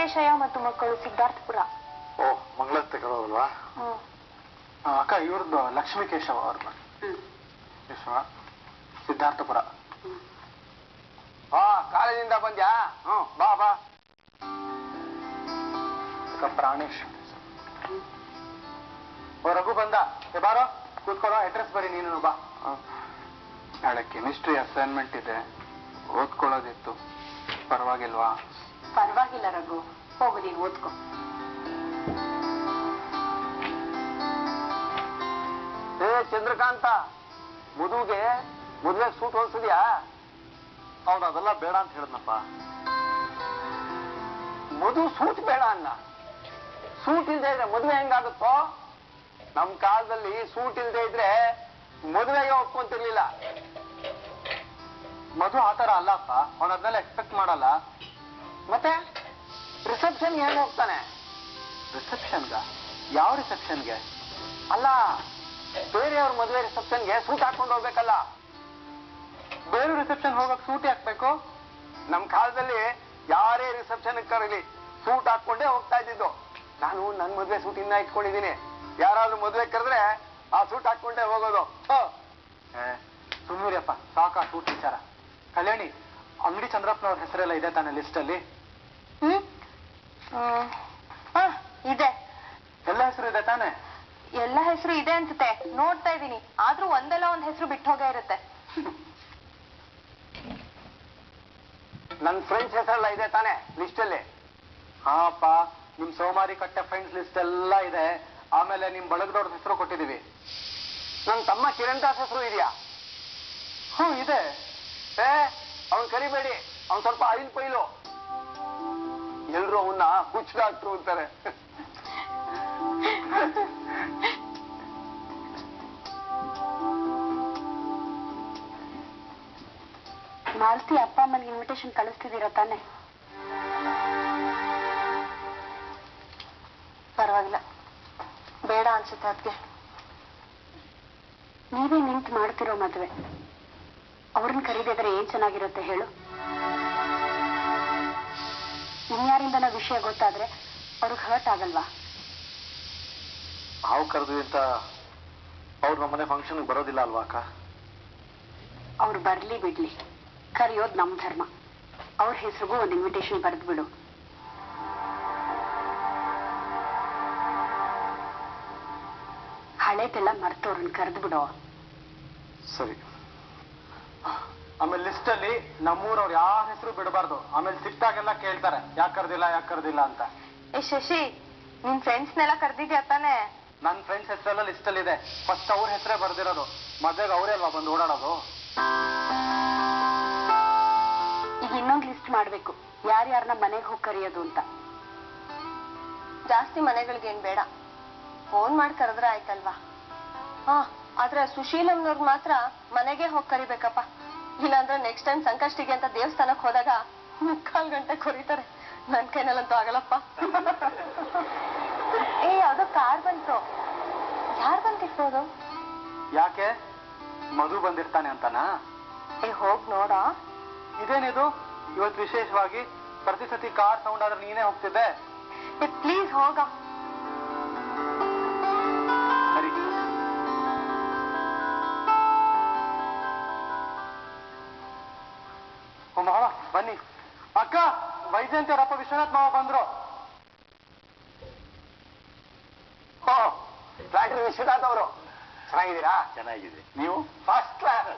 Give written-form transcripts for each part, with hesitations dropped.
ಲಂಕೇಶಯ್ಯ ಮತ್ತು ಮಕ್ಕಳು ಸಿದ್ಧಾರ್ಥಪುರ. ಓ ಮಂಗಳತ್ತೆ ಕರೋದಲ್ವಾ? ಅಕ್ಕ ಇವ್ರದ್ದು ಲಕ್ಷ್ಮೀ ಕೇಶವ ಅವ್ರದ್ದು. ಕೇಶವ ಸಿದ್ಧಾರ್ಥಪುರ. ಕಾಲೇಜಿಂದ ಬಂದ್ಯಾ? ಬಾ ಬಾ. ಪ್ರಾಣೇಶ್. ಓ ರಘು ಬಂದ. ಬಾರೋ ಕೂತ್ಕೊಳ್ಳೋ. ಅಡ್ರೆಸ್ ಬರೀ ನೀನು ಬಾ. ನಾಳೆ ಕೆಮಿಸ್ಟ್ರಿ ಅಸೈನ್ಮೆಂಟ್ ಇದೆ, ಓದ್ಕೊಳ್ಳೋದಿತ್ತು. ಪರವಾಗಿಲ್ವಾ? ಪರವಾಗಿಲ್ಲ ರಘು, ಹೋಗು ನೀನು ಓದ್ಕೊ. ಚಂದ್ರಕಾಂತ, ಮದುವೆಗೆ ಸೂಟ್ ಹೊಲ್ಸಿದ್ಯಾ? ಅವನು ಅದೆಲ್ಲ ಬೇಡ ಅಂತ ಹೇಳಿದ್ನಪ್ಪ. ಮದುವೆ ಸೂಟ್ ಬೇಡ ಅನ್ನ. ಸೂಟ್ ಇಲ್ದೇ ಇದ್ರೆ ಮದುವೆ ಹೆಂಗಾಗುತ್ತೋ? ನಮ್ ಕಾಲದಲ್ಲಿ ಸೂಟ್ ಇಲ್ದೇ ಇದ್ರೆ ಮದುವೆಗೆ ಒಪ್ಕೊಂತಿರ್ಲಿಲ್ಲ. ಮಧು ಆತರ ಅಲ್ಲಪ್ಪ, ಅವನ ಅದನ್ನೆಲ್ಲ ಎಕ್ಸ್ಪೆಕ್ಟ್ ಮಾಡಲ್ಲ. ಮತ್ತೆ ರಿಸೆಪ್ಷನ್ಗೆ ಹೆಂಗ್ ಹೋಗ್ತಾನೆ? ರಿಸೆಪ್ಷನ್ಗ? ಯಾವ ರಿಸೆಪ್ಷನ್ಗೆ? ಅಲ್ಲ, ಬೇರೆಯವ್ರ ಮದುವೆ ರಿಸೆಪ್ಷನ್ಗೆ ಸೂಟ್ ಹಾಕೊಂಡು ಹೋಗ್ಬೇಕಲ್ಲ. ಬೇರೆ ರಿಸೆಪ್ಷನ್ ಹೋಗಕ್ ಸೂಟ್ ಹಾಕ್ಬೇಕು? ನಮ್ ಕಾಲದಲ್ಲಿ ಯಾರೇ ರಿಸೆಪ್ಷನ್ ಕರೀಲಿ ಸೂಟ್ ಹಾಕೊಂಡೇ ಹೋಗ್ತಾ ಇದ್ದಿದ್ದು. ನಾನು ನನ್ ಮದ್ವೆ ಸೂಟ್ ಇನ್ನ ಇಟ್ಕೊಂಡಿದ್ದೀನಿ. ಯಾರಾದ್ರೂ ಮದ್ವೆ ಕರೆದ್ರೆ ಆ ಸೂಟ್ ಹಾಕೊಂಡೇ ಹೋಗೋದು. ಸುಮ್ಮನಿರಪ್ಪ, ಸಾಕಾ ಸೂಟ್ ವಿಚಾರ. ಕಲ್ಯಾಣಿ, ಅಂಗಡಿ ಚಂದ್ರಪ್ಪನವ್ರ ಹೆಸರೆಲ್ಲ ಇದೆ ತಾನೆ ಲಿಸ್ಟ್ ಅಲ್ಲಿ? ಇದೆ. ಎಲ್ಲ ಹೆಸರು ಇದೆ ತಾನೆ? ಎಲ್ಲ ಹೆಸರು ಇದೆ ಅನ್ಸುತ್ತೆ, ನೋಡ್ತಾ ಇದ್ದೀನಿ. ಆದ್ರೂ ಒಂದಲ್ಲ ಒಂದ್ ಹೆಸರು ಬಿಟ್ಟು ಹೋಗೇ ಇರುತ್ತೆ. ನನ್ ಫ್ರೆಂಡ್ಸ್ ಹೆಸರೆಲ್ಲ ಇದೆ ತಾನೆ ಲಿಸ್ಟ್ ಅಲ್ಲಿ? ಹಾಪ, ನಿಮ್ ಸೋಮಾರಿ ಕಟ್ಟೆ ಫ್ರೆಂಡ್ಸ್ ಲಿಸ್ಟ್ ಎಲ್ಲ ಇದೆ. ಆಮೇಲೆ ನಿಮ್ ಬಳಗದವ್ರ ಹೆಸರು ಕೊಟ್ಟಿದೀವಿ. ನನ್ ತಮ್ಮ ಕಿರಣ್ ದಾಸ್ ಹೆಸರು ಇದೆಯಾ? ಇದೆ. ಅವನ್ ಕರಿಬೇಡಿ, ಅವನ್ ಸ್ವಲ್ಪ ಐಲ್ ಪೈಲು. ಎಲ್ರು ಅವನ್ನ ಹುಚ್ಚ ಡಾಕ್ಟ್ರು ಅಂತಾರೆ. ಮಾಲತಿ ಅಪ್ಪ ಅಮ್ಮನಿಗೆ ಇನ್ವಿಟೇಷನ್ ಕಳಿಸ್ತಿದ್ದೀರಾ ತಾನೆ? ಪರವಾಗಿಲ್ಲ, ಬೇಡ ಅನ್ಸುತ್ತೆ ಅದಕ್ಕೆ. ನೀವೇ ನಿಂತು ಮಾಡ್ತಿರೋ ಮದುವೆ, ಅವ್ರನ್ನ ಕರೀದಿದ್ರೆ ಏನ್ ಚೆನ್ನಾಗಿರುತ್ತೆ ಹೇಳು? ಇನ್ಯಾರಿಂದನ ವಿಷಯ ಗೊತ್ತಾದ್ರೆ ಅವ್ರಿಗೆ ಹರ್ಟ್ ಆಗಲ್ವಾ? ನಾವು ಕರೆದ್ವಿ ಅಂತ ಅವ್ರು ನಮ್ಮನೆ ಫಂಕ್ಷನ್ಗೆ ಬರೋದಿಲ್ಲ ಅಲ್ವಾ ಅಕ್ಕ? ಅವ್ರು ಬರ್ಲಿ ಬಿಡ್ಲಿ, ಕರೆಯೋದು ನಮ್ ಧರ್ಮ. ಅವ್ರ ಹೆಸರಿಗೂ ಒಂದು ಇನ್ವಿಟೇಷನ್ ಬರೆದು ಬಿಡು. ಹಳೇದೆಲ್ಲ ಮರ್ತು ಅವ್ರನ್ನ ಕರೆದು ಬಿಡೋ. ಸರಿ. ಆಮೇಲೆ ಲಿಸ್ಟ್ ಅಲ್ಲಿ ನಮ್ಮೂರವ್ರು ಯಾರ ಹೆಸರು ಬಿಡಬಾರ್ದು. ಆಮೇಲೆ ಸಿಟ್ಟಾಗೆಲ್ಲ ಕೇಳ್ತಾರೆ, ಯಾಕೆ ಕರ್ದಿಲ್ಲ ಅಂತ. ಶಶಿ, ನಿನ್ ಫ್ರೆಂಡ್ಸ್ನೆಲ್ಲ ಕರ್ದಿದ್ಯಾ ತಾನೆ? ನನ್ನ ಫ್ರೆಂಡ್ಸ್ ಹೆಸರೆಲ್ಲ ಲಿಸ್ಟ್ ಅಲ್ಲಿ ಇದೆ. ಫಸ್ಟ್ ಅವ್ರ ಹೆಸರೇ ಬರ್ದಿರೋದು. ಮದ್ವೆಗೆ ಅವರೇ ಅಲ್ವಾ ಬಂದು ಓಡಾಡೋದು. ಈಗ ಇನ್ನೊಂದು ಲಿಸ್ಟ್ ಮಾಡ್ಬೇಕು, ಯಾರ್ಯಾರನ್ನ ಮನೆಗೆ ಹೋಗಿ ಕರೆಯೋದು ಅಂತ. ಜಾಸ್ತಿ ಮನೆಗಳಿಗೇನ್ ಬೇಡ, ಫೋನ್ ಮಾಡಿ ಕರೆದ್ರೆ ಆಯ್ತಲ್ವಾ? ಆದ್ರೆ ಸುಶೀಲಮ್ನವ್ರಿಗೆ ಮಾತ್ರ ಮನೆಗೆ ಹೋಗಿ ಕರಿಬೇಕಪ್ಪ. ಇಲ್ಲಾಂದ್ರೆ ನೆಕ್ಸ್ಟ್ ಟೈಮ್ ಸಂಕಷ್ಟಿಗೆ ಅಂತ ದೇವಸ್ಥಾನಕ್ಕೆ ಹೋದಾಗ 3/4 ಗಂಟೆ ಕೊರಿತಾರೆ. ನನ್ ಕೈನಲ್ಲಂತೂ ಆಗಲ್ಲಪ್ಪ. ಯಾವ್ದೋ ಕಾರ್ ಬಂತು. ಯಾರು ಬಂತಿರ್ಬೋದು? ಯಾಕೆ, ಮಧು ಬಂದಿರ್ತಾನೆ ಅಂತನಾ? ಹೋಗ್ ನೋಡ. ಇದೇನಿದು ಇವತ್ತು ವಿಶೇಷವಾಗಿ? ಪ್ರತಿ ಸತಿ ಕಾರ್ ಸೌಂಡ್ ಆದ್ರೆ ನೀನೇ ಹೋಗ್ತಿದ್ದೆ. ಪ್ಲೀಸ್ ಹೋಗ. ಸರಿ. ಮಾವ ಬನ್ನಿ. ಅಕ್ಕ, ವೈಜಯಂತಿ ಅವರಪ್ಪ ವಿಶ್ವನಾಥ್ ಮಾವ ಬಂದ್ರು. ಡಾಕ್ಟರ್ ವಿಶ್ವನಾಥ್ ಅವರು ಚೆನ್ನಾಗಿದ್ದೀರಾ? ಚೆನ್ನಾಗಿದೆ. ನೀವು ಫಸ್ಟ್ ಕ್ಲಾಸ್.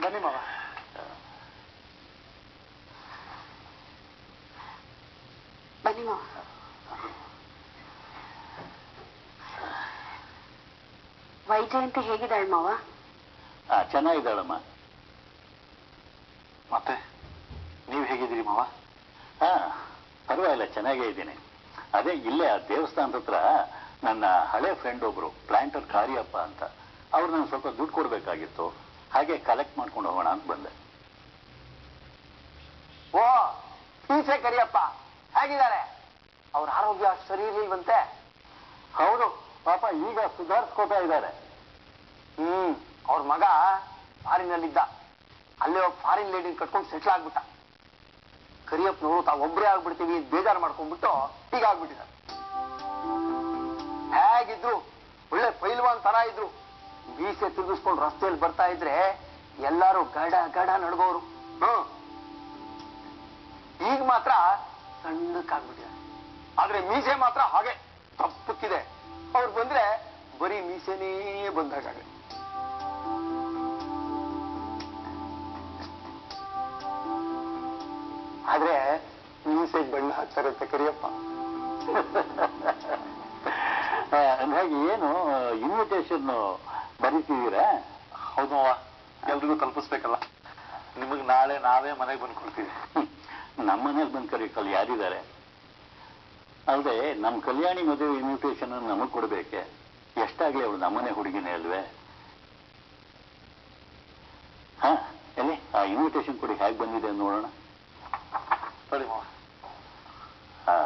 ಬನ್ನಿ ಮಾವ. ಬನ್ನಿ ಮಾವ. ವೈಜಯಂತಿ ಹೇಗಿದ್ದಾಳೆ ಮಾವ? ಚೆನ್ನಾಗಿದ್ದಾಳಮ್ಮ. ಮತ್ತೆ ನೀವು ಹೇಗಿದ್ದೀರಿ ಮಾವ? ಪರವಾಗಿಲ್ಲ, ಚೆನ್ನಾಗೇ ಇದ್ದೀನಿ. ಅದೇ ಇಲ್ಲೇ ಆ ದೇವಸ್ಥಾನದ ಹತ್ರ ನನ್ನ ಹಳೆ ಫ್ರೆಂಡ್ ಒಬ್ರು ಪ್ಲಾಂಟರ್ ಕಾರಿಯಪ್ಪ ಅಂತ, ಅವ್ರು ನಾನು ಸ್ವಲ್ಪ ದುಡ್ಡು ಕೊಡ್ಬೇಕಾಗಿತ್ತು. ಹಾಗೆ ಕಲೆಕ್ಟ್ ಮಾಡ್ಕೊಂಡು ಹೋಗೋಣ ಅಂತ ಬಂದೆ. ಓ, ಪೀಸೆ ಕರಿಯಪ್ಪ ಹೇಗಿದ್ದಾರೆ? ಅವ್ರ ಆರೋಗ್ಯ ಸರಿ ಇರ್ಲಿಲ್ವಂತೆ. ಹೌದು, ಪಾಪ ಈಗ ಸುಧಾರಿಸ್ಕೋತಾ ಇದ್ದಾರೆ. ಅವ್ರ ಮಗ ಫಾರಿನಲ್ಲಿದ್ದ, ಅಲ್ಲೇ ಹೋಗಿ ಫಾರಿನ್ ಲೇಡಿ ಕಟ್ಕೊಂಡು ಸೆಟ್ಲ್ ಆಗ್ಬಿಟ್ಟ. ಕರಿಯಪ್ಪನವರು ತಾವೊಬ್ಬರೇ ಆಗ್ಬಿಡ್ತೀವಿ ಬೇಜಾರು ಮಾಡ್ಕೊಂಡ್ಬಿಟ್ಟು ಹೀಗಾಗ್ಬಿಟ್ಟಿದ್ದಾರೆ. ಹೇಗಿದ್ರು ಒಳ್ಳೆ ಪೈಲ್ವಾನ್ ತರ ಇದ್ರು. ಮೀಸೆ ತಿರುಗಿಸ್ಕೊಂಡು ರಸ್ತೆಯಲ್ಲಿ ಬರ್ತಾ ಇದ್ರೆ ಎಲ್ಲಾರು ಗಡ ಗಡ ನಡ್ಗೋರು. ಈಗ ಮಾತ್ರ ಸಣ್ಣಕ್ಕಾಗ್ಬಿಟ್ಟಿದ್ದಾರೆ. ಆದ್ರೆ ಮೀಸೆ ಮಾತ್ರ ಹಾಗೆ ತಪ್ಪಕ್ಕಿದೆ. ಅವ್ರು ಬಂದ್ರೆ ಬರೀ ಮೀಸೆನೇ ಬಂದಾಗ. ಆದ್ರೆ ಮೀಸೆಗೆ ಬಣ್ಣ ಹಾಕ್ತಾರಂತೆ ಕರಿಯಪ್ಪ. ಅಂದಾಗಿ ಏನು ಇನ್ವಿಟೇಷನ್ ಬರೀತಿದ್ದೀರಾ? ಹೌದು, ಎಲ್ರಿಗೂ ತಲುಪಿಸ್ಬೇಕಲ್ಲ. ನಿಮಗೆ ನಾಳೆ ನಾವೇ ಮನೆಗೆ ಬಂದು ಕೊಡ್ತೀವಿ. ನಮ್ಮ ಮನೇಲಿ ಬಂದು ಕರೆಯೋಕ್ಕಲ್ಲಿ ಯಾರಿದ್ದಾರೆ? ಅಲ್ಲದೆ ನಮ್ಮ ಕಲ್ಯಾಣಿ ಮದುವೆ ಇನ್ವಿಟೇಷನ್ ನಮಗೆ ಕೊಡ್ಬೇಕೆ? ಎಷ್ಟಾಗ್ಲಿ ಅವಳು ನಮ್ಮನೆ ಹುಡುಗಿನೇ ಅಲ್ವೇ? ಹಾ, ಎಲ್ಲಿ ಆ ಇನ್ವಿಟೇಷನ್ ಕೊಡಿ ಹೇಗೆ ಬಂದಿದೆ ನೋಡೋಣ. ಸರಿ ಮಾವ. ಹಾ